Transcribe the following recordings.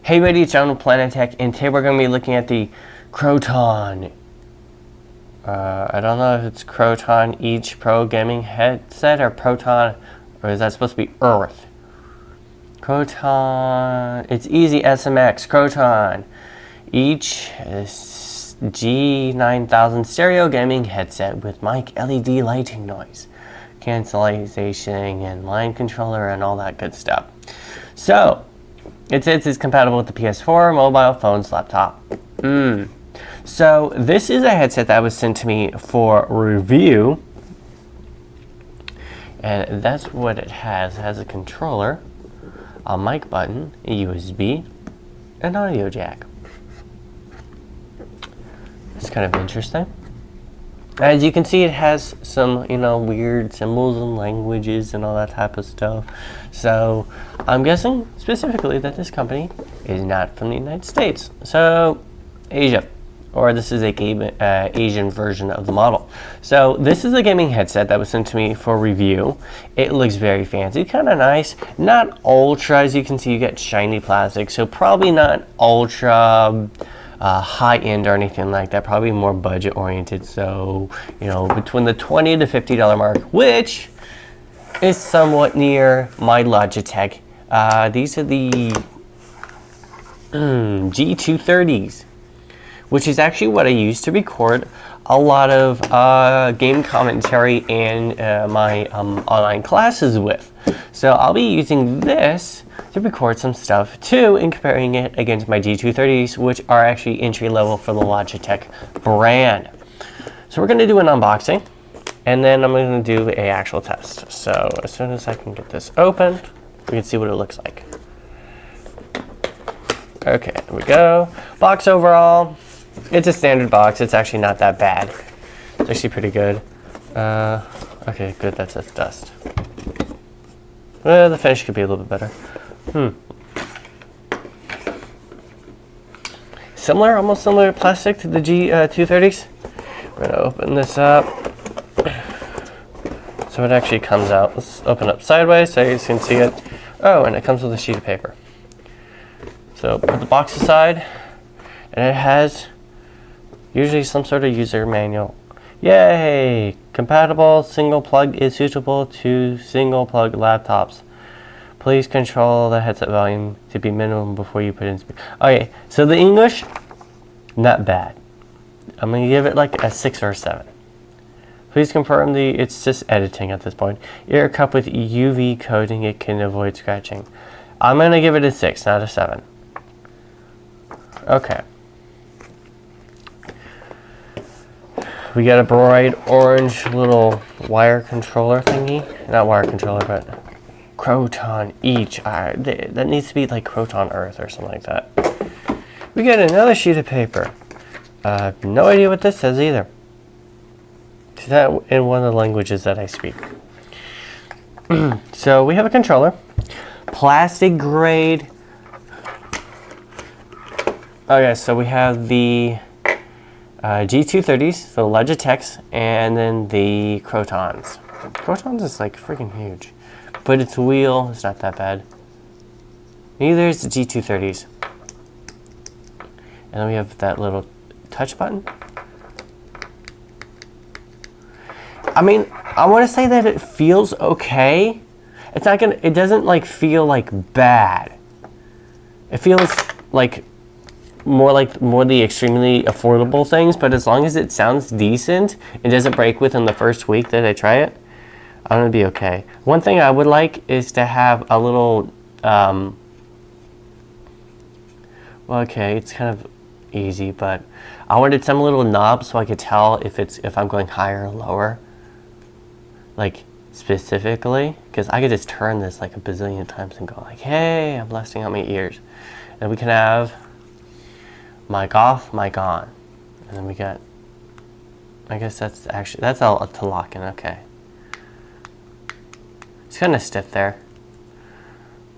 Hey everybody, it's John with Planet Tech, and today we're going to be looking at the KOTION. I don't know if it's KOTION each Pro gaming headset or Proton, or is that supposed to be Earth? KOTION, it's EasySMX, KOTION. Each G9000 stereo gaming headset with mic, LED lighting, noise cancellation, and line controller, and all that good stuff. So, it says it's compatible with the PS4, mobile phones, laptop. So this is a headset that was sent to me for review, and that's what it has. It has a controller, a mic button, a USB, an audio jack. It's kind of interesting. As you can see, it has some, weird symbols and languages and all that type of stuff. So I'm guessing specifically that this company is not from the United States. So Asia, or this is a Asian version of the model. So this is a gaming headset that was sent to me for review. It looks very fancy, kind of nice. Not ultra, as you can see, you get shiny plastic. So probably not ultra high-end or anything like that, probably more budget-oriented. So, between the $20 to $50 mark, which is somewhat near my Logitech. These are the G230s, which is actually what I use to record a lot of game commentary and my online classes with. So I'll be using this to record some stuff too, and comparing it against my G230s, which are actually entry level for the Logitech brand. So we're going to do an unboxing, and then I'm going to do an actual test. So as soon as I can get this open, we can see what it looks like. Okay, there we go. Box overall, it's a standard box. It's actually not that bad. It's actually pretty good. Okay, good, that's its dust. The finish could be a little bit better. Almost similar plastic to the G230s. We're gonna open this up. So it actually comes out. Let's open up sideways so you can see it. Oh, and it comes with a sheet of paper. So put the box aside, and it has usually some sort of user manual. Yay! Compatible single plug is suitable to single plug laptops. Please control the headset volume to be minimum before you put in speaker. Okay, so the English, not bad. I'm gonna give it like a 6 or a 7. Please confirm it's just editing at this point. Ear cup with UV coating, it can avoid scratching. I'm gonna give it a 6, not a 7. Okay. We got a bright orange little wire controller thingy. Not wire controller, but KOTION each. That needs to be like KOTION Earth or something like that. We got another sheet of paper. No idea what this says either. It's not in one of the languages that I speak. So we have a controller. Plastic grade. Okay, so we have the G230s, the Logitechs, and then the KOTIONs. KOTIONs is like freaking huge, but its wheel is not that bad. Neither is the G230s. And then we have that little touch button. I mean, I want to say that it feels okay. It's not gonna. It doesn't like feel like bad. It feels like more the extremely affordable things, but as long as it sounds decent and doesn't break within the first week that I try it, I'm gonna be okay. One thing I would like is to have a little well, okay, it's kind of easy, but I wanted some little knob so I could tell if I'm going higher or lower, like specifically, because I could just turn this like a bazillion times and go like, hey, I'm blasting out my ears. And we can have mic off, mic on. And then we got, I guess that's all to lock in. Okay. It's kind of stiff there.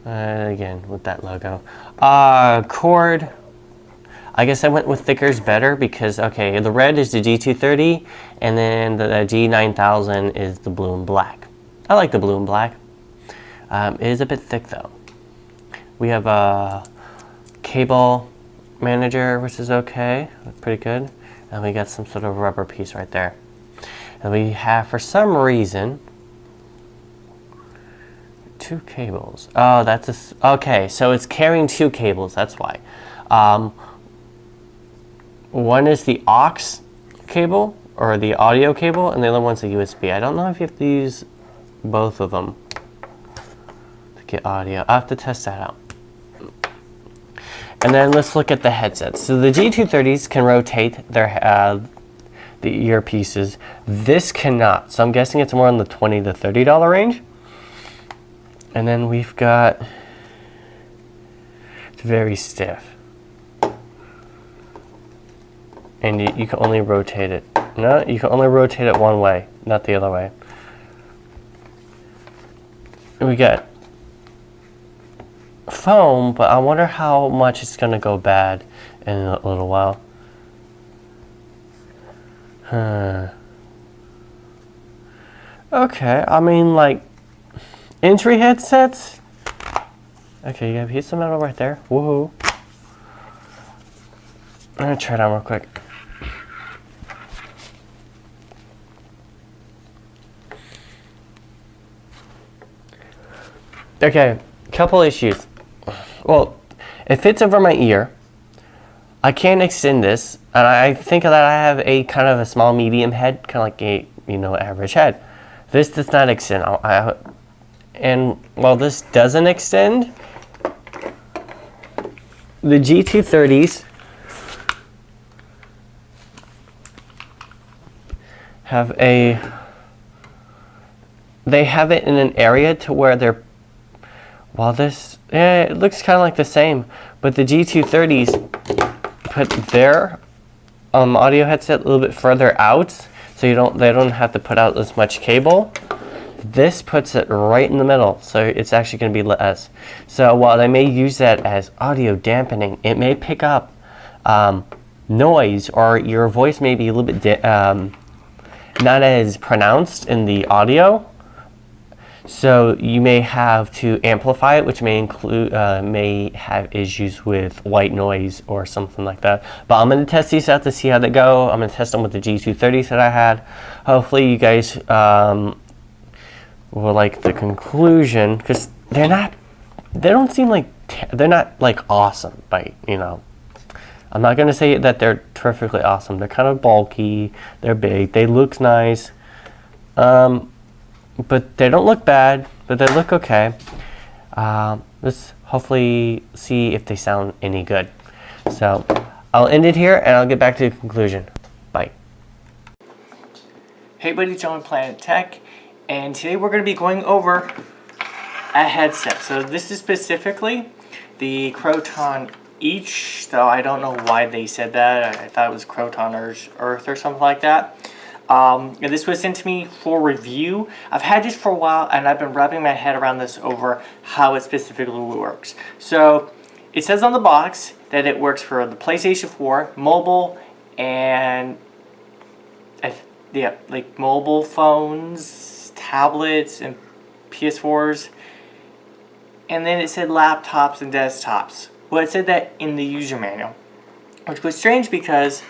Again, with that logo. Cord. I guess I went with thicker is better because, okay, the red is the G230, and then the G9000 is the blue and black. I like the blue and black. It is a bit thick though. We have a cable manager, which is okay, pretty good. And we got some sort of rubber piece right there. And we have, for some reason, 2 cables. Oh, that's okay. So it's carrying 2 cables. That's why. One is the aux cable or the audio cable, and the other one's the USB. I don't know if you have to use both of them to get audio. I have to test that out. And then let's look at the headsets. So the G230s can rotate their the earpieces. This cannot. So I'm guessing it's more in the $20 to $30 range. And then we've got, it's very stiff. And you can only rotate it. No, you can only rotate it one way, not the other way. And we got foam, but I wonder how much it's going to go bad in a little while. Okay, I mean, like, entry headsets? Okay, you have a piece of metal right there. Woohoo. I'm going to try it on real quick. Okay, couple issues. Well, it fits over my ear. I can't extend this, and I think that I have a kind of a small medium head, kind of like a, you know, average head. This does not extend. And while this doesn't extend, the G230s have they have it in an area to where they're, while this, it looks kind of like the same, but the G230s put their audio headset a little bit further out, so they don't have to put out as much cable. This puts it right in the middle, so it's actually going to be less. So while they may use that as audio dampening, it may pick up noise, or your voice may be a little bit not as pronounced in the audio. So you may have to amplify it, which may include may have issues with white noise or something like that. But I'm going to test these out to see how they go. I'm going to test them with the G230s that I had. Hopefully you guys will like the conclusion, because they don't seem like, they're not like awesome, but you know, I'm not going to say that they're terrifically awesome. They're kind of bulky, they're big, they look nice. But they don't look bad, but they look okay. Let's hopefully see if they sound any good. So I'll end it here and I'll get back to the conclusion. Bye. Hey buddy, John Planet Tech, and today we're going to be going over a headset. So this is specifically the KOTION Each, though I don't know why they said that. I thought it was KOTION Earth or something like that. And this was sent to me for review. I've had this for a while, and I've been wrapping my head around this over how it specifically works. So it says on the box that it works for the PlayStation 4, mobile, and yeah, like mobile phones, tablets, and PS4s. And then it said laptops and desktops. Well, it said that in the user manual, which was strange because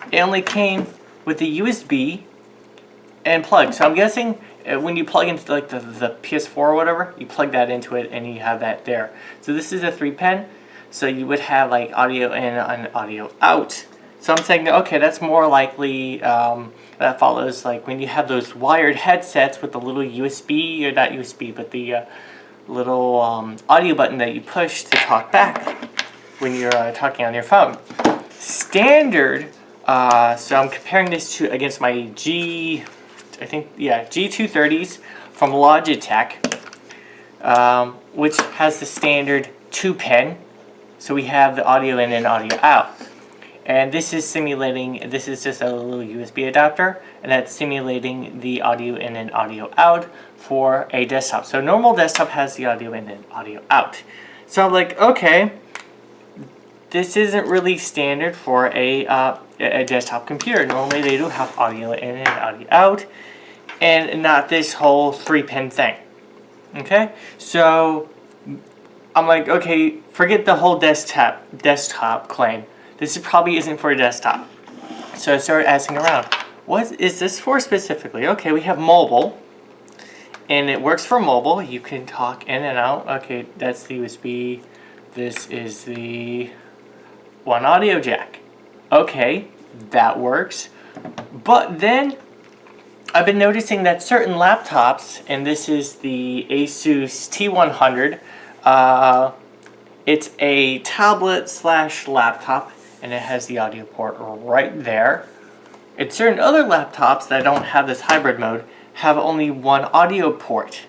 it only came with the USB and plug. So I'm guessing when you plug into like the PS4 or whatever, you plug that into it and you have that there. So this is a 3-pin, so you would have like audio in and audio out. So I'm saying, okay, that's more likely that follows like when you have those wired headsets with the little USB, or not USB, but the little audio button that you push to talk back when you're talking on your phone. Standard. So I'm comparing this against my G230s from Logitech, which has the standard 2-pin. So we have the audio in and audio out. And this is simulating, this is just a little USB adapter, and that's simulating the audio in and audio out for a desktop. So normal desktop has the audio in and audio out. So I'm like, okay, this isn't really standard for a desktop computer. Normally they do have audio in and audio out, and not this whole 3-pin thing. Okay, so I'm like, okay, forget the whole desktop claim. This probably isn't for a desktop. So I started asking around, what is this for specifically? Okay, we have mobile, and it works for mobile. You can talk in and out. Okay, that's the USB. This is the one audio jack. Okay, that works. But then I've been noticing that certain laptops, and this is the Asus T100, it's a tablet slash laptop, and it has the audio port right there. And certain other laptops that don't have this hybrid mode have only one audio port.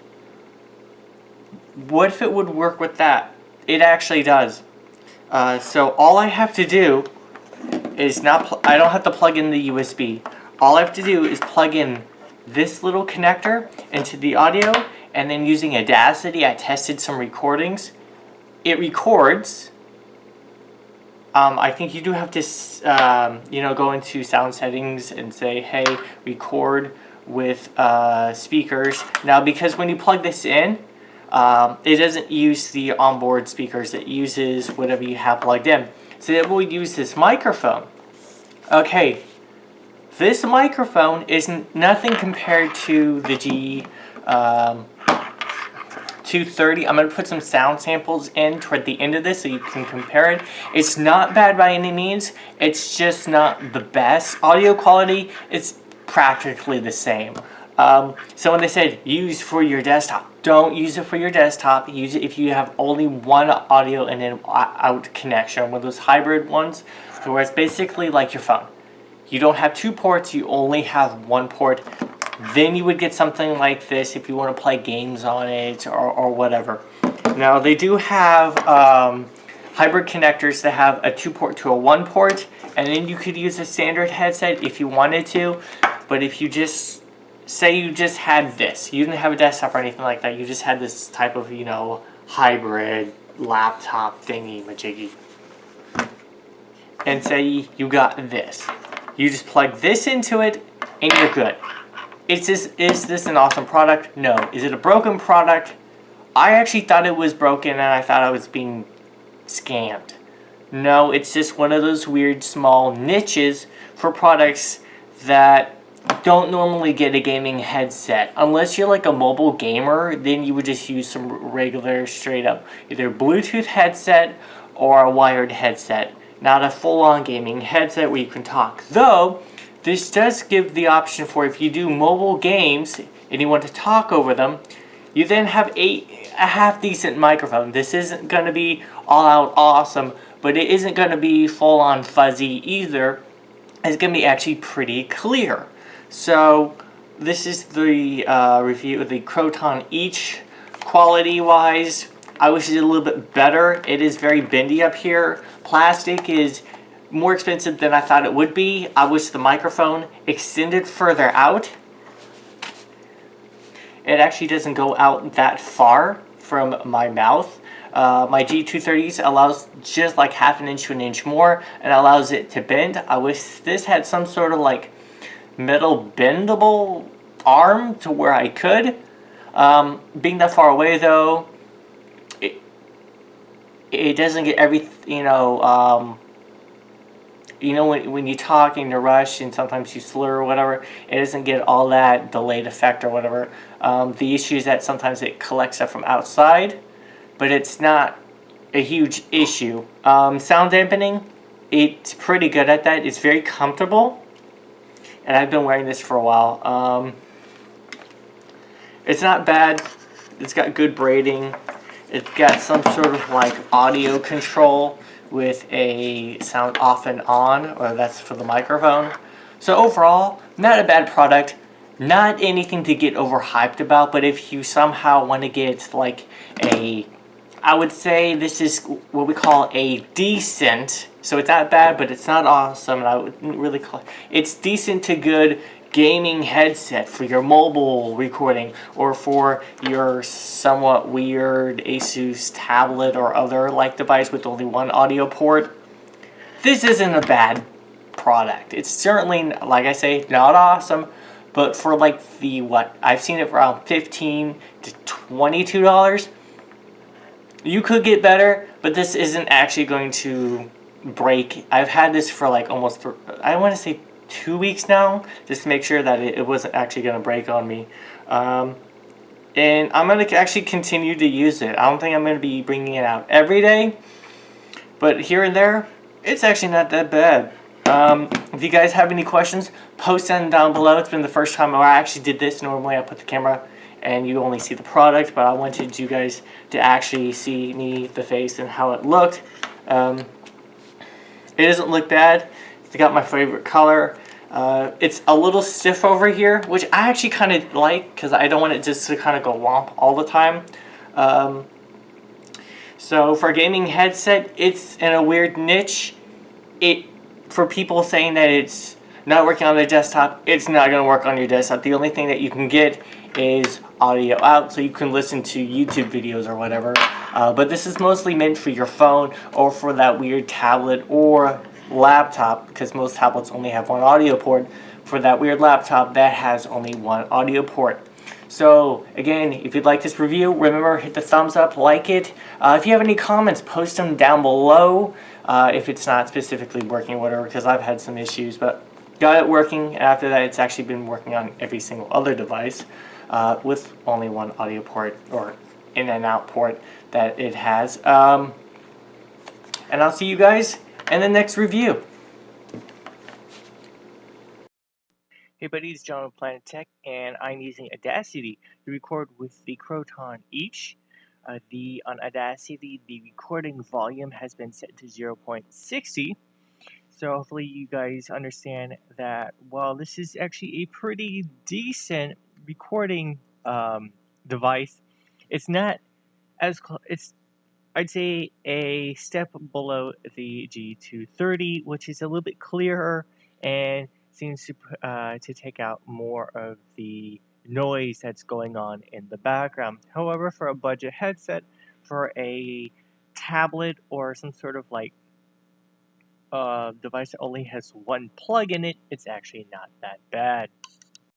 What if it would work with that? It actually does. So all I have to do is I don't have to plug in the USB. All I have to do is plug in this little connector into the audio, and then using Audacity, I tested some recordings. It records. I think you do have to, go into sound settings and say, hey, record with speakers. Now, because when you plug this in, it doesn't use the onboard speakers. It uses whatever you have plugged in. So it will use this microphone. Okay, this microphone is nothing compared to the G230. I'm going to put some sound samples in toward the end of this so you can compare it. It's not bad by any means. It's just not the best. Audio quality, it's practically the same. So when they said use for your desktop, don't use it for your desktop. Use it if you have only one audio and an out connection. One of those hybrid ones where it's basically like your phone. You don't have two ports, you only have one port. Then you would get something like this if you want to play games on it or whatever. Now they do have hybrid connectors that have a 2-port to a 1-port, and then you could use a standard headset if you wanted to. But if you just say you just had this, you didn't have a desktop or anything like that, you just had this type of, hybrid laptop thingy majiggy, and say you got this. You just plug this into it and you're good. Is this an awesome product? No. Is it a broken product? I actually thought it was broken and I thought I was being scammed. No, it's just one of those weird small niches for products that don't normally get a gaming headset. Unless you're like a mobile gamer, then you would just use some regular straight up either Bluetooth headset or a wired headset. Not a full-on gaming headset where you can talk. Though, this does give the option for if you do mobile games and you want to talk over them, you then have a half-decent microphone. This isn't going to be all-out awesome, but it isn't going to be full-on fuzzy either. It's going to be actually pretty clear. So, this is the review of the KOTION each. Quality-wise, I wish it did a little bit better. It is very bendy up here. Plastic is more expensive than I thought it would be. I wish the microphone extended further out. It actually doesn't go out that far from my mouth. My G230s allows just like half an inch to an inch more and allows it to bend. I wish this had some sort of like metal bendable arm to where I could. Being that far away though, it doesn't get everything, when you talk in a rush and sometimes you slur or whatever, it doesn't get all that delayed effect or whatever. The issue is that sometimes it collects stuff from outside, but it's not a huge issue. Sound dampening, it's pretty good at that. It's very comfortable, and I've been wearing this for a while. It's not bad. It's got good braiding. It's got some sort of like audio control with a sound off and on, or that's for the microphone. So overall, not a bad product. Not anything to get overhyped about, but if you somehow want to get like I would say this is what we call a decent, so it's not bad, but it's not awesome, and I wouldn't really call it, it's decent to good gaming headset for your mobile recording or for your somewhat weird Asus tablet or other like device with only one audio port. This isn't a bad product. It's certainly, like I say, not awesome, but for like I've seen it for around $15 to $22. You could get better, but this isn't actually going to break. I've had this for like almost, I want to say 2 weeks now, just to make sure that it wasn't actually going to break on me. And I'm going to actually continue to use it. I don't think I'm going to be bringing it out every day, but here and there, it's actually not that bad. If you guys have any questions, post them down below. It's been the first time I actually did this. Normally I put the camera and you only see the product, but I wanted you guys to actually see me, the face, and how it looked. It doesn't look bad. It's got my favorite color. It's a little stiff over here, which I actually kind of like because I don't want it just to kind of go womp all the time. So for a gaming headset, it's in a weird niche. For people saying that it's not working on their desktop, it's not going to work on your desktop. The only thing that you can get is audio out, so you can listen to YouTube videos or whatever. But this is mostly meant for your phone or for that weird tablet or laptop, because most tablets only have one audio port. For that weird laptop that has only one audio port. So again, if you'd like this review, remember, hit the thumbs up, like it. If you have any comments, post them down below. If it's not specifically working or whatever, because I've had some issues, but got it working. And after that, it's actually been working on every single other device with only one audio port or in and out port that it has. And I'll see you guys in the next review. Hey buddies, John with Planet Tech, and I'm using Audacity to record with the KOTION each. On Audacity, the recording volume has been set to 0.60. So hopefully you guys understand that while this is actually a pretty decent recording device, it's not as it's, I'd say, a step below the G230, which is a little bit clearer and seems to take out more of the noise that's going on in the background. However, for a budget headset, for a tablet or some sort of like device that only has one plug in it, it's actually not that bad.